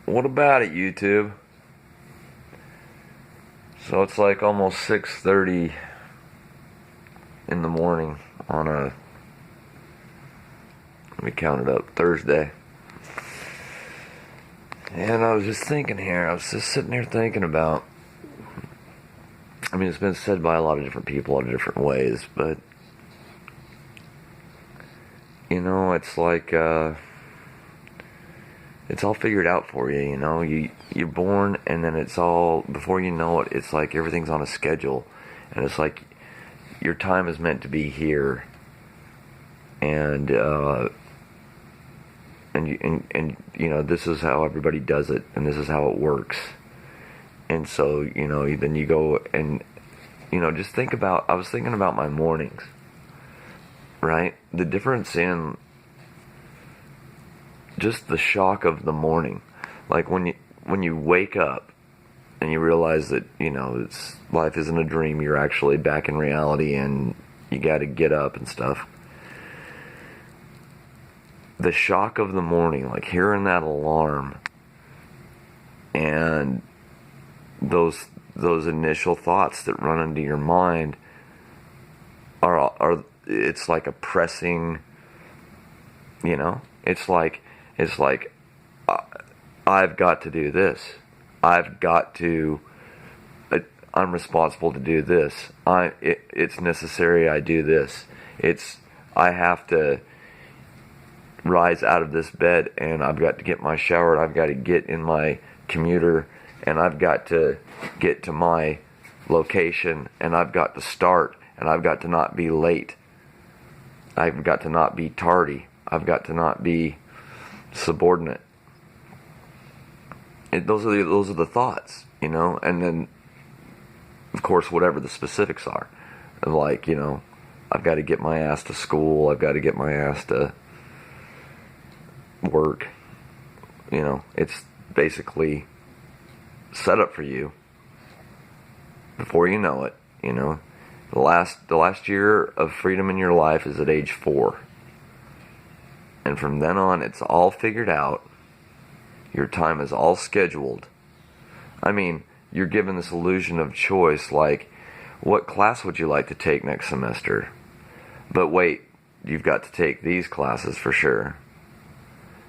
What about it, YouTube? So it's like almost 6:30 in the morning on a, let me count it up, Thursday. And I was just thinking here, I was just sitting here thinking about, I mean, it's been said by a lot of different people, a lot of different ways, but, you know, it's like, it's all figured out for you, you know. You're born, and then it's all, before you know it, it's like everything's on a schedule, and it's like your time is meant to be here, and you know, this is how everybody does it, and this is how it works. And so, you know, then you go and, you know, just think about, I was thinking about my mornings, right? The difference in just the shock of the morning, like when you wake up and you realize that, you know, life isn't a dream, you're actually back in reality, and you got to get up and stuff. The shock of the morning, like hearing that alarm, and those initial thoughts that run into your mind are it's like a pressing, you know, it's like I've got to do this. I've got to. I'm responsible to do this. It's necessary I do this. I have to rise out of this bed, and I've got to get my shower, and I've got to get in my commuter, and I've got to get to my location, and I've got to start, and I've got to not be late. I've got to not be tardy. I've got to not be subordinate. Those are the thoughts, you know. And then, of course, whatever the specifics are, like, you know, I've got to get my ass to school. I've got to get my ass to work. You know, it's basically set up for you before you know it. You know, the last year of freedom in your life is at age 4. And from then on, it's all figured out. Your time is all scheduled. I mean, you're given this illusion of choice, like, what class would you like to take next semester? But wait, you've got to take these classes for sure.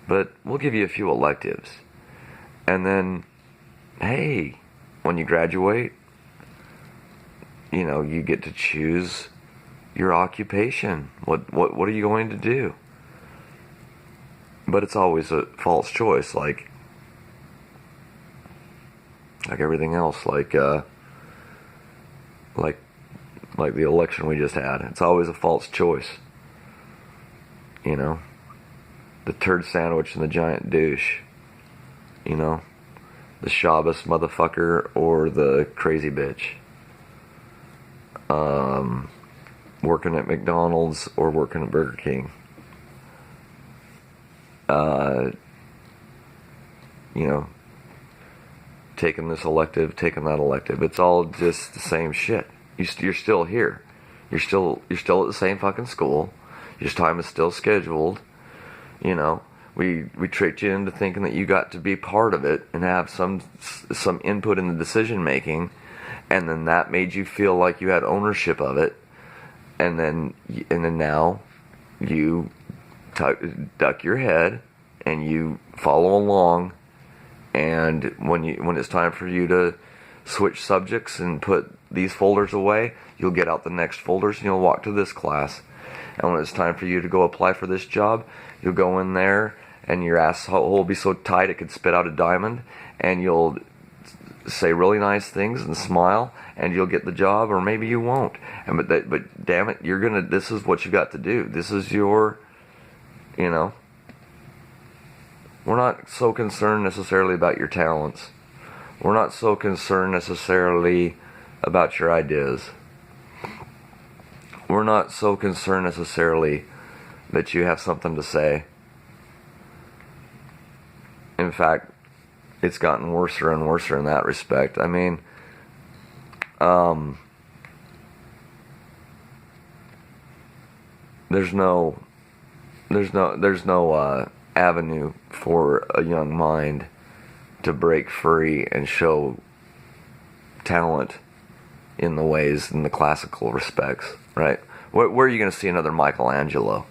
But we'll give you a few electives. And then, hey, when you graduate, you know, you get to choose your occupation. What are you going to do? But it's always a false choice, like everything else, like the election we just had. It's always a false choice. You know, the turd sandwich and the giant douche. You know, the Shabbos motherfucker or the crazy bitch. Working at McDonald's or working at Burger King. You know, taking this elective, taking that elective. It's all just the same shit. You're still here. You're still at the same fucking school. Your time is still scheduled. You know, we tricked you into thinking that you got to be part of it and have some input in the decision making, and then that made you feel like you had ownership of it, and then now you duck your head and you follow along, and when it's time for you to switch subjects and put these folders away, you'll get out the next folders and you'll walk to this class. And when it's time for you to go apply for this job, you'll go in there and your asshole will be so tight it could spit out a diamond, and you'll say really nice things and smile, and you'll get the job, or maybe you won't. But damn it, this is what you got to do. This is your, you know. We're not so concerned necessarily about your talents. We're not so concerned necessarily about your ideas. We're not so concerned necessarily that you have something to say. In fact, it's gotten worse and worse in that respect. I mean, there's no avenue for a young mind to break free and show talent in the classical respects, right? Where are you going to see another Michelangelo?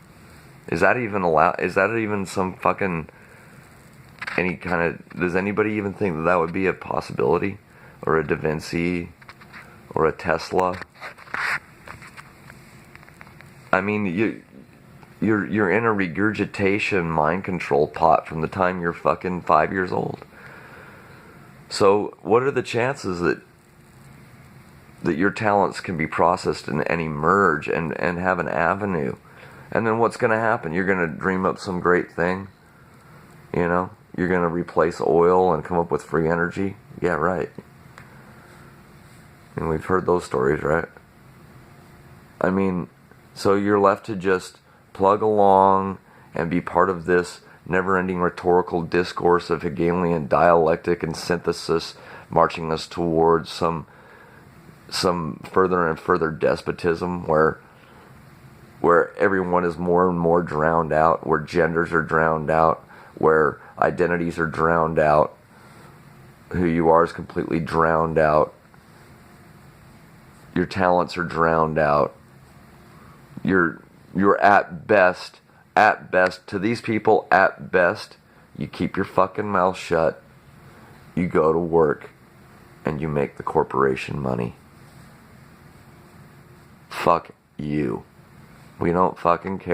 Is that even allowed? Is that even some fucking any kind of? Does anybody even think that would be a possibility, or a Da Vinci, or a Tesla? I mean, you're in a regurgitation mind control pot from the time you're fucking 5 years old. So what are the chances that your talents can be processed and emerge and have an avenue? And then what's going to happen? You're going to dream up some great thing, you know? You're going to replace oil and come up with free energy? Yeah, right. And we've heard those stories, right? I mean, so you're left to just plug along and be part of this never-ending rhetorical discourse of Hegelian dialectic and synthesis, marching us towards some further and further despotism where everyone is more and more drowned out, where genders are drowned out, where identities are drowned out, who you are is completely drowned out, your talents are drowned out, you're at best, to these people, at best, you keep your fucking mouth shut, you go to work, and you make the corporation money. Fuck you. We don't fucking care.